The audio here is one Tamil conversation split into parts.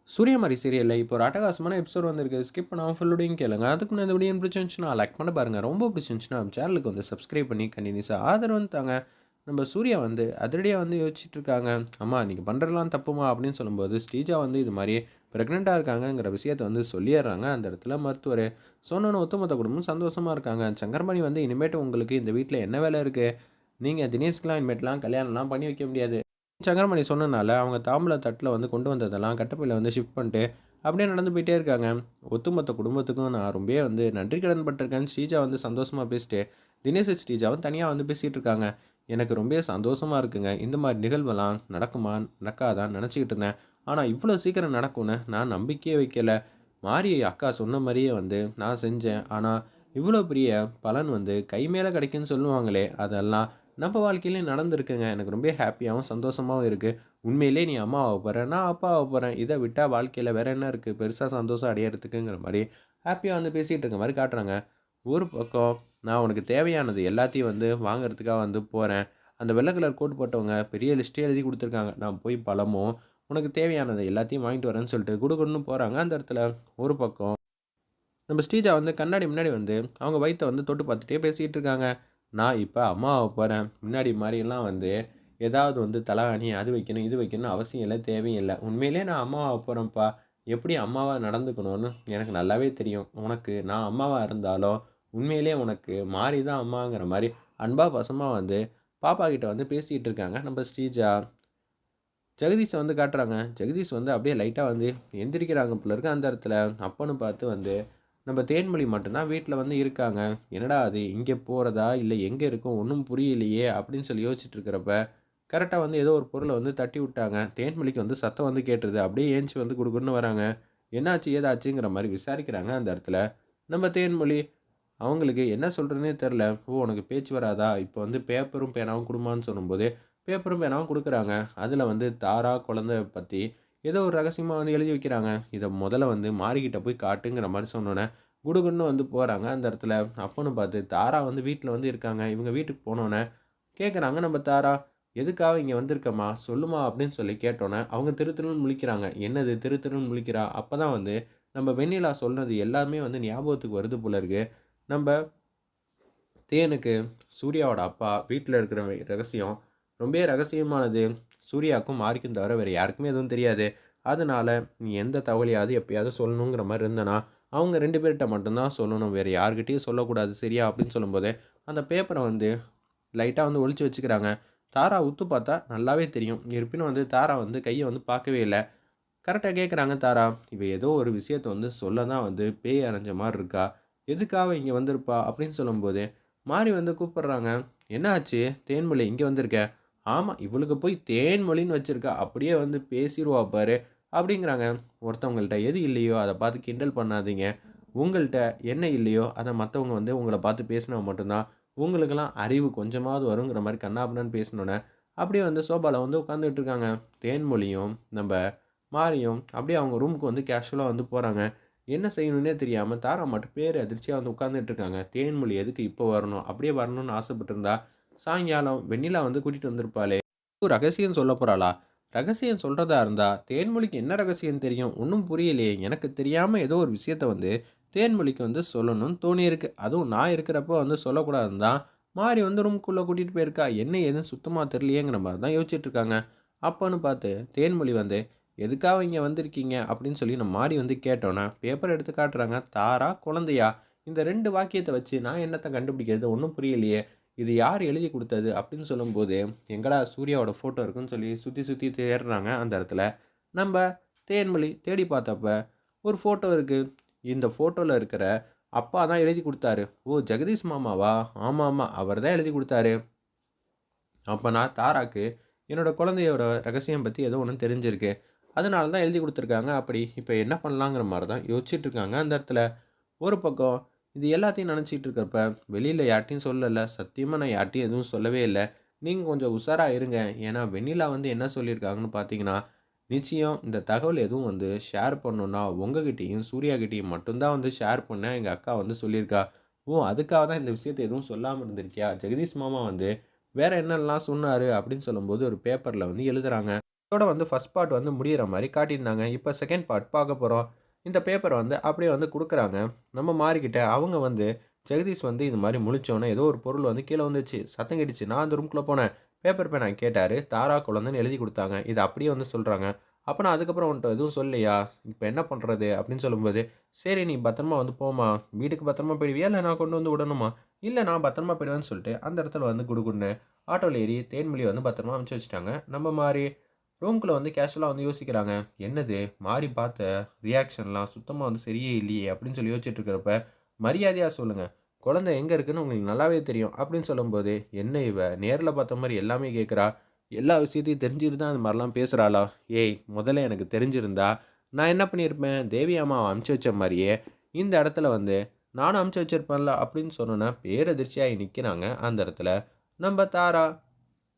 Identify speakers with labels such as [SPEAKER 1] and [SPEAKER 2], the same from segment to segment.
[SPEAKER 1] சூரியமாரி சீரியல்ல இப்போ ஒரு அட்டகாசமான எபிசோட் வந்திருக்கு. ஸ்கிப் பண்ணாம ஃபுல்லோடையும் கேளுங்க. அதுக்கு முன்னாடி இந்த வீடியோ பிடிச்சிருந்துச்சுன்னா லைக் பண்ண பாருங்க. ரொம்ப பிடிச்சிருந்துச்சுன்னா நம்ம சேனலுக்கு வந்து சப்ஸ்கிரைப் பண்ணி கன்டினியூஸா ஆதரவு வந்து தாங்க. நம்ம சூர்யா வந்து அதிரடியா வந்து யோசிச்சுட்டு இருக்காங்க. "அம்மா நீங்க பண்றதெல்லாம் தப்புமா" அப்படின்னு சொல்லும்போது, ஸ்ரீஜா வந்து இது மாரி பிரெக்னன்ட்டா இருக்காங்கங்கிற விஷயத்த வந்து சொல்லிர்றாங்க அந்த இடத்துல மருத்துவரு. சொன்னோனே ஒட்டுமொத்த குடும்பமும் சந்தோஷமா இருக்காங்க. சங்கரமணி வந்து, "இனிமேட்டு உங்களுக்கு இந்த வீட்ல என்ன வேலை இருக்கு? நீங்க தினேஷ்க்குலாம் இனிமேட்டுலாம் கல்யாணம்லாம் பண்ணி வைக்க முடியாது." சங்கரமணி சொன்னனால, அவங்க தாம்பூல தட்டுல வந்து கொண்டு வந்ததெல்லாம் கட்டப்பையில வந்து ஷிஃப்ட் பண்ணிட்டு, அப்படியே நடந்து போயிட்டே இருக்காங்க. ஒட்டுமொத்த குடும்பத்துக்கும் நான் ரொம்பவே வந்து நன்றி கடன் பட்டுருக்கேன்னு ஸ்ரீஜா வந்து சந்தோஷமா பேசிட்டு, தினேஷ், ஸ்ரீஜாவும் தனியா வந்து பேசிட்டு இருக்காங்க. எனக்கு ரொம்பவே சந்தோஷமா இருக்குங்க. இந்த மாரி நிகழ்வெல்லாம் நடக்குமா? நடக்காதான்னு நெனச்சுக்கிட்டு இருந்தேன். ஆனா, இவ்வளோ சீக்கிரம் நடக்கும்னு நான் நம்பிக்கையே வைக்கல. மாரி அக்கா சொன்ன மாரியே வந்து நான் செஞ்சேன். ஆனா, இவ்வளோ பெரிய பலன் வந்து கை மேல கிடைக்கும்னு சொல்லுவாங்களே, அதெல்லாம் நம்ம வாழ்க்கையிலயும் நடந்திருக்குங்க. எனக்கு ரொம்ப ஹேப்பியாவும், சந்தோஷமாவும் இருக்கு. உண்மையிலேயே நீ அம்மா ஆகப் போற, நான் அப்பா ஆகப் போறேன். இத விட்டா வாழ்க்கையில வேற என்ன இருக்கு? பெருசா சந்தோஷம் அடையறதுக்குங்கிற மாரி ஹேப்பியா வந்து பேசிட்டு இருக்க மாரி காட்டுறாங்க. ஒரு பக்கம் நான் உனக்கு தேவையானது எல்லாத்தையும் வந்து வாங்குறதுக்காக வந்து போறேன். அந்த வெள்ள கலர் கோட் போட்டவங்க பெரிய லிஸ்ட்டே எழுதி குடுத்துருக்காங்க. நான் போய் பழமும், உனக்கு தேவையானது எல்லாத்தையும் வாங்கிட்டு வரேன்னு சொல்லிட்டு குடுகுடுன்னு போறாங்க. அந்த இடத்துல ஒரு பக்கம் நம்ம ஸ்ரீஜா வந்து கண்ணாடி முன்னாடி வந்து அவங்க வயித்த வந்து தொட்டு பார்த்துட்டே பேசிக்கிட்டு இருக்காங்க. நான் இப்ப அம்மா ஆகப் போறேன். முன்னாடி மாரிலாம் வந்து ஏதாவது வந்து தலகாணி அது வைக்கணும், இது வைக்கணும்னு அவசியம் இல்ல, தேவையும் இல்ல. உண்மையிலேயே நான் அம்மா ஆகப் போறேன்ப்பா. எப்படி அம்மாவா நடந்துக்கணும்னு எனக்கு நல்லாவே தெரியும். உனக்கு நான் அம்மாவா இருந்தாலும், உண்மையிலேயே உனக்கு மாரி தான் அம்மாங்கிற மாரி அன்பா, பாசமா வந்து பாப்பா கிட்ட வந்து பேசிட்டு இருக்காங்க நம்ம ஸ்ரீஜா. ஜெகதீஷ வந்து காட்டுறாங்க. ஜெகதீஷ் வந்து அப்படியே லைட்டா வந்து எந்திரிக்கிறாங்க போல இருக்கு அந்த இடத்துல. அப்பன்னு பார்த்து வந்து நம்ம தேன்மொழி மட்டும் தான் வீட்ல வந்து இருக்காங்க. என்னடா அது இங்க போறதா? இல்ல எங்க இருக்கோம்? ஒண்ணும் புரியலையே! அப்படின்னு சொல்லி யோசிச்சுட்டு இருக்கிறப்ப, கரெக்ட்டா வந்து ஏதோ ஒரு பொருள வந்து தட்டி விட்டாங்க. தேன்மொழிக்கு வந்து சத்தம் வந்து கேட்டுருது. அப்படியே எந்திச்சு வந்து குடுகுடுன்னு வராங்க. என்னாச்சு? ஏதாச்சுங்கிற மாரி விசாரிக்கிறாங்க அந்த இடத்துல. நம்ம தேன்மொழி அவங்களுக்கு என்ன சொல்றதுன்னே தெரியல. "ஓ! உனக்கு பேச்சு வராதா? இப்ப வந்து பேப்பரும், பேனாவும் குடும்மான்னு" சொல்லும்போது, பேப்பரும், பேனாவும் குடுக்குறாங்க. அதுல வந்து தாரா குழந்தை பத்தி ஏதோ ஒரு ரகசியமா வந்து எழுதி வைக்கிறாங்க. "இத முதல்ல வந்து மாரிக்கிட்ட போய் காட்டுங்கிற" மாரி சொன்னோனே, குடுகுடுன்னு வந்து போறாங்க. அந்த இடத்துல அப்பன்னு பார்த்து தாரா வந்து வீட்ல வந்து இருக்காங்க. இவங்க வீட்டுக்கு போனோனே கேட்குறாங்க நம்ம தாரா, "எதுக்காக இங்க வந்திருக்கம்மா? சொல்லுமா" அப்படின்னு சொல்லி கேட்டோனே, அவங்க திரு திருன்னு முழிக்கிறாங்க. என்னது திரு திருன்னு முழிக்கிறா? அப்பதான் வந்து நம்ம வெண்ணிலா சொன்னது எல்லாமே வந்து ஞாபகத்துக்கு வருது போல இருக்கு. நம்ப தேனுக்கு சூர்யாவோட அப்பா வீட்ல இருக்கிற ரகசியம் ரொம்பவே ரகசியமானது. சூர்யாவுக்கும், மாரிக்கும் தவிர வேற யாருக்குமே எதுவும் தெரியாது. அதனால நீ எந்த தகவலையாவது எப்பயாவது சொல்லணுங்கிற மாரி இருந்தனா, அவங்க 2 பேர்ட்ட மட்டும் தான் சொல்லணும். வேற யார்கிட்டயும் சொல்லக்கூடாது. சரியா? அப்படின்னு சொல்லும்போது, அந்த பேப்பர வந்து லைட்டா வந்து ஒளிச்சு வச்சுக்கிறாங்க. தாரா உத்து பார்த்தா நல்லாவே தெரியும். இருப்பினும் வந்து தாரா வந்து கைய வந்து பார்க்கவே இல்ல. கரெக்ட்டா கேட்குறாங்க தாரா. இவ ஏதோ ஒரு விஷயத்த வந்து சொல்ல தான் வந்து பேய் அறைஞ்ச மாரி இருக்கா. எதுக்காக இங்க வந்திருப்பா? அப்படின்னு சொல்லும்போது, மாரி வந்து கூப்பிடுறாங்க. என்ன ஆச்சு? தேன்மொழி இங்க வந்திருக்க? ஆமா, இவளுக்கு போய் தேன்மொழின்னு வச்சிருக்கா. அப்படியே வந்து பேசிருவா பாரு. அப்படிங்கிறாங்க. ஒருத்தவங்கள்ட்ட எது இல்லையோ அத பார்த்து கிண்டல் பண்ணாதீங்க. உங்கள்ட்ட என்ன இல்லையோ அத மத்தவங்க வந்து உங்கள பார்த்து பேசினா மட்டும் தான் உங்களுக்கெல்லாம் அறிவு கொஞ்சமாவது வருங்கிற மாரி கன்னாபின்னான்னு பேசினோனே, அப்படியே வந்து சோபால வந்து உட்கார்ந்துட்டு இருக்காங்க. தேன்மொழியும், நம்ப மாரியும் அப்படியே அவங்க ரூமுக்கு வந்து கேஷுவலா வந்து போறாங்க. என்ன செய்யணும்னே தெரியாம தாரா மட்டும் பேரு அதிர்ச்சியா வந்து உட்கார்ந்துட்டு இருக்காங்க. தேன்மொழி எதுக்கு இப்போ வரணும்? அப்படியே வரணும்னு ஆசைப்பட்டிருந்தா, சாயங்காலம் வெண்ணிலா வந்து கூட்டிட்டு வந்திருப்பாளே! ஒரு ரகசியம் சொல்லப் போறாளா? ரகசியம் சொல்றதா இருந்தா, தேன்மொழிக்கு என்ன ரகசியம் தெரியும்? ஒண்ணும் புரியலையே! எனக்கு தெரியாம ஏதோ ஒரு விஷயத்த வந்து தேன்மொழிக்கு வந்து சொல்லணும்னு தோணியிருக்கு. அதுவும் நான் இருக்கிறப்போ வந்து சொல்லக்கூடாதுன்னு தான், மாரி வந்து ரூம்க்குள்ள கூட்டிட்டு போயிருக்கா. என்ன ஏதுன்னு சுத்தமா தெரியலையேங்கிற மாரி தான் யோசிச்சுட்டு இருக்காங்க. அப்பன்னு பார்த்து தேன்மொழி வந்து எதுக்காக இங்க வந்திருக்கீங்க? அப்படின்னு சொல்லி நம்ம மாரி வந்து கேட்டோன்னே, பேப்பர் எடுத்து காட்டுறாங்க. தாரா, குழந்தையா? இந்த 2 வாக்கியத்த வச்சு நான் என்னத்த கண்டுபிடிக்கிறது? ஒண்ணும் புரியலையே! இது யார் எழுதிக் குடுத்தது? அப்படின்னு சொல்லும்போது, எங்கடா சூர்யாவோட ஃபோட்டோ இருக்குன்னு சொல்லி சுத்தி சுத்தி தேடுறாங்க அந்த இடத்துல. நம்ப தேன்மொழி தேடி பார்த்தப்ப, ஒரு ஃபோட்டோ இருக்கு. இந்த ஃபோட்டோல இருக்கிற அப்பா தான் எழுதிக் குடுத்தாரு. ஓ! ஜெகதீஷ் மாமாவா? ஆமாமா. அவர் தான் எழுதிக் குடுத்தாரு. அப்பன்னா தாராக்கு என்னோட குழந்தையோட ரகசியம் பத்தி ஏதோ ஒண்ணு தெரிஞ்சிருக்கு. அதனால தான் எழுதிக் குடுத்துருக்காங்க. அப்படி இப்ப என்ன பண்ணலாங்கிற மாரி தான் யோசிச்சுட்டு இருக்காங்க அந்த இடத்துல. ஒரு பக்கம் இது எல்லாத்தையும் நினச்சிட்டு இருக்கப்ப, வெளியில யார்ட்டயும் சொல்லல. சத்தியமா நான் யார்ட்டயும் எதுவும் சொல்லவே இல்ல. நீங்க கொஞ்சம் உஷாரா இருங்க. ஏன்னா, வெண்ணிலா வந்து என்ன சொல்லியிருக்காங்கன்னு பார்த்தீங்கன்னா, நிச்சயம் இந்த தகவல் எதுவும் வந்து ஷேர் பண்ணணும்னா, உங்ககிட்டயும், சூர்யா கிட்டயும் மட்டும் தான் வந்து ஷேர் பண்ண எங்க அக்கா வந்து சொல்லியிருக்கா. ஓ! அதுக்காக தான் இந்த விஷயத்த எதுவும் சொல்லாம இருந்திருக்கியா? ஜெகதீஷ் மாமா வந்து வேற என்னலாம் சொன்னாரு? அப்படின்னு சொல்லும்போது ஒரு பேப்பர்ல வந்து எழுதுறாங்க. இதோட வந்து ஃபர்ஸ்ட் பார்ட் வந்து முடியிற மாரி காட்டியிருந்தாங்க. இப்ப செகண்ட் பார்ட் பார்க்க போறோம். இந்த பேப்பர வந்து அப்படியே வந்து குடுக்குறாங்க. நம்ம மாறிக்கிட்ட அவங்க வந்து ஜெகதீஷ் வந்து இது மாரி முழிச்சோனே ஏதோ ஒரு பொருள் வந்து கீழ வந்துச்சு. சத்தம் கேட்டுச்சு. நான் அந்த ரூம்குள்ள போனேன். பேப்பர் பேனா கேட்டாரு. தாரா குழந்தைன்னு எழுதி குடுத்தாங்க. இத அப்படியே வந்து சொல்றாங்க. அப்ப நான் அதுக்கப்புறம் உன்ட்ட எதுவும் சொல்லலையா? இப்ப என்ன பண்றது? அப்படின்னு சொல்லும்போது, சரி நீ பத்திரமா வந்து போம்மா. வீட்டுக்கு பத்திரமா போயிடுவியா? இல்ல நான் கொண்டு வந்து விடணுமா? இல்ல நான் பத்திரமா போயிடுவேன்னு சொல்லிட்டு, அந்த இடத்துல வந்து குடுகுடுன்னு ஆட்டோல ஏறி தேன்மொழிய வந்து பத்திரமா அனுப்பிச்சு வச்சுட்டாங்க. நம்ம மாரி ரூம்குள்ள வந்து கேஷுவலா வந்து யோசிக்கிறாங்க. என்னது மாறி பார்த்த ரியாக்ஷன்லாம் சுத்தமா வந்து சரியே இல்லையே! அப்படின்னு சொல்லி யோசிச்சுட்டு இருக்கிறப்ப, மரியாதையா சொல்லுங்க. குழந்தை எங்க இருக்குன்னு உங்களுக்கு நல்லாவே தெரியும். அப்படின்னு சொல்லும்போது, என்ன இவ நேர்ல பார்த்த மாரி எல்லாமே கேட்கிறா. எல்லா விஷயத்தையும் தெரிஞ்சுட்டு தான் அந்த மாரிலாம் பேசுறாளா? ஏய்! முதல்ல எனக்கு தெரிஞ்சிருந்தா, நான் என்ன பண்ணியிருப்பேன்? தேவி அம்மாவ அனுப்பிச்சு வச்ச மாரியே, இந்த இடத்துல வந்து நானும் அனுப்பிச்சு வச்சிருப்பேன்ல அப்படின்னு சொன்னோனே, பேரதிர்ச்சியாகி நிக்கிறாங்க அந்த இடத்துல. நம்ப தாரா.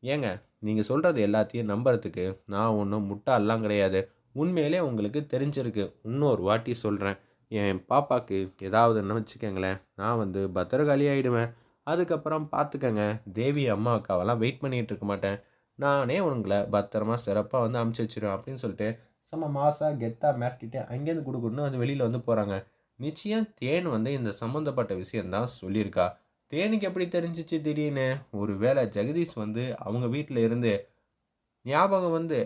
[SPEAKER 1] ஏங்க, நீங்க சொல்றது எல்லாத்தையும் நம்புறதுக்கு நான் ஒண்ணும் முட்டாள்லாம் கிடையாது. உண்மையிலே உங்களுக்கு தெரிஞ்சிருக்கு. இன்னொரு வாட்டி சொல்றேன். என் பாப்பாக்கு ஏதாவதுன்னு வச்சுக்கங்களேன், நான் வந்து பத்திரகாளி ஆயிடுவேன். அதுக்கப்புறம் பார்த்துக்கங்க, தேவி அம்மாவுக்காவலாம் வெயிட் பண்ணிட்டு இருக்க மாட்டேன். நானே உங்கள பத்திரமா சிறப்பா வந்து அனுப்பிச்சு வச்சுருவேன் அப்படின்னு சொல்லிட்டு, செம்ம மாஸா கெத்தா மிரட்டிட்டு அங்கேருந்து குடுகுடுன்னு வந்து வெளியில வந்து போறாங்க. நிச்சயம் தேன் வந்து இந்த சம்மந்தப்பட்ட விஷயம் தான் சொல்லியிருக்கா. தேனுக்கு எப்படி தெரிஞ்சுச்சு திடீர்னு? ஒருவேளை ஜெகதீஷ் வந்து அவங்க வீட்ல இருந்து ஞாபகம் வந்து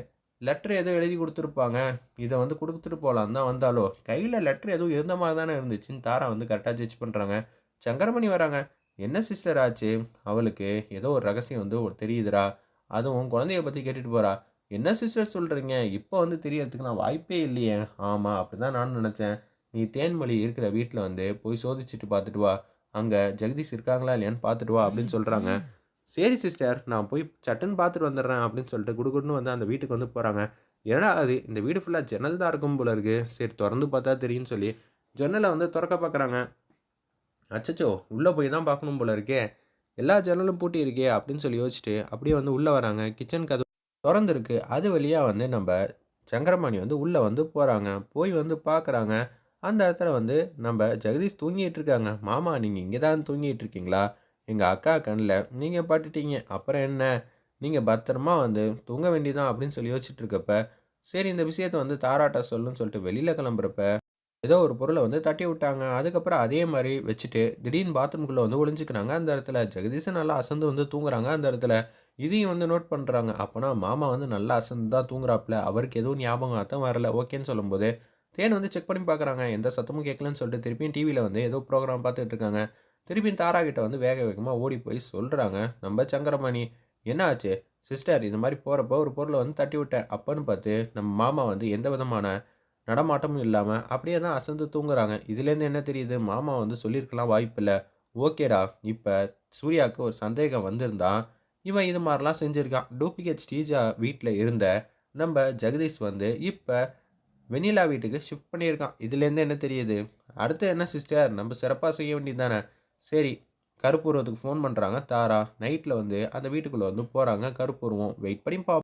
[SPEAKER 1] லெட்டர் ஏதோ எழுதி குடுத்துருப்பாங்க. இத வந்து குடுத்துட்டு போலான்னு தான் வந்தாளோ! கையில லெட்டர் எதுவும் இருந்த மாரி தானே இருந்துச்சுன்னு தாரா வந்து கரெக்ட்டா ஜட்ஜ் பண்றாங்க. சங்கரமணி வராங்க. "என்ன சிஸ்டர் ஆச்சு? அவளுக்கு ஏதோ ஒரு ரகசியம் வந்து தெரியுதுடா. அதுவும் குழந்தைய பத்தி கேட்டுட்டு போறா." "என்ன சிஸ்டர் சொல்றீங்க? இப்ப வந்து தெரியறதுக்கு நான் வாய்ப்பே இல்லையே." "ஆமா, அப்படிதான் நானும் நெனச்சேன். நீ தேன்மொழி இருக்கிற வீட்ல வந்து போய் சோதிச்சுட்டு பார்த்துட்டு வா. அங்க ஜெகதீஷ் இருக்காங்களா இல்லையான்னு பார்த்துட்டு வா." அப்படின்னு சொல்றாங்க. "சரி சிஸ்டர். நான் போய் சட்டுன்னு பார்த்துட்டு வந்துடுறேன்" அப்படின்னு சொல்லிட்டு குடுகுடுன்னு வந்து அந்த வீட்டுக்கு வந்து போறாங்க. என்னடா இது! இந்த வீடு ஃபுல்லா ஜன்னல் தான் இருக்கும் போல இருக்கு. சரி தொறந்து பார்த்தா தெரியும்ன்னு சொல்லி, ஜன்னல வந்து தொறக்க பார்க்குறாங்க. அச்சச்சோ! உள்ள போய் தான் பார்க்கணும் போல இருக்கே! எல்லா ஜன்னலும் பூட்டி இருக்கே! அப்படின்னு சொல்லி யோசிச்சுட்டு, அப்படியே வந்து உள்ள வராங்க. கிச்சன் கதவு தொறந்திருக்கு. அது வழியா வந்து நம்ப சங்கரமணி வந்து உள்ள வந்து போறாங்க. போய் வந்து பார்க்குறாங்க. அந்த இடத்துல வந்து நம்ப ஜெகதீஷ் தூங்கிட்டு இருக்காங்க. "மாமா நீங்க இங்க தான் தூங்கிட்டு இருக்கீங்களா? எங்க அக்கா கண்ல நீங்க பட்டுட்டீங்க. அப்புறம் என்ன? நீங்க பத்திரமா வந்து தூங்க வேண்டியது தான்" அப்படின்னு சொல்லி யோசிச்சுட்டு இருக்கப்ப, சரி இந்த விஷயத்த வந்து தாராட்ட சொல்லணும்னு சொல்லிட்டு வெளியில கிளம்புறப்ப ஏதோ ஒரு பொருள வந்து தட்டி விட்டாங்க. அதுக்கப்புறம் அதே மாரி வச்சுட்டு, திடீர்னு பாத்ரூம்குள்ள வந்து ஒளிஞ்சுக்கிறாங்க அந்த இடத்துல. ஜெகதீஷும் நல்லா அசந்து வந்து தூங்குறாங்க அந்த இடத்துல. இதையும் வந்து நோட் பண்றாங்க. அப்பன்னா மாமா வந்து நல்லா அசந்து தான் தூங்குறாப்ல. அவருக்கு எதுவும் ஞாபகம் வரல. ஓகேன்னு சொல்லும்போது, தேன் வந்து செக் பண்ணி பார்க்குறாங்க. எந்த சத்தமும் கேட்கலன்னு சொல்லிட்டு திருப்பியும் டிவில வந்து ஏதோ ப்ரோகிராம் பார்த்துட்டு இருக்காங்க. திருப்பியும் தாரா கிட்ட வந்து வேக வேகமா ஓடி போய் சொல்றாங்க. நம்ம சங்கரமணி, "என்ன ஆச்சு? சிஸ்டர் இந்த மாரி போறப்போ ஒரு பொருள வந்து தட்டி விட்டேன்." அப்பன்னு பார்த்து நம்ம மாமா வந்து எந்த விதமான நடமாட்டமும் இல்லாம, அப்படியே தான் அசந்து தூங்குறாங்க. இதுலேருந்து என்ன தெரியுது? மாமா வந்து சொல்லியிருக்கலாம் வாய்ப்பில்ல. ஓகேடா, இப்ப சூர்யாவுக்கு ஒரு சந்தேகம் வந்திருந்தா, இவன் இது மாரிலாம் செஞ்சிருக்கான். டூப்ளிகேட் ஸ்ரீஜா வீட்ல இருந்த நம்ப ஜெகதீஷ் வந்து, இப்ப வெண்ணிலா வீட்டுக்கு ஷிஃப்ட் பண்ணியிருக்கான். இதுலேருந்து என்ன தெரியுது? அடுத்து என்ன சிஸ்டர்? நம்ப சிறப்பா செய்ய வேண்டியது தானே! சரி, கருப்பூர்வத்துக்கு ஃபோன் பண்றாங்க தாரா. நைட்ல வந்து அந்த வீட்டுக்குள்ள வந்து போறாங்க கருப்பூர்வம். வெயிட் பண்ணி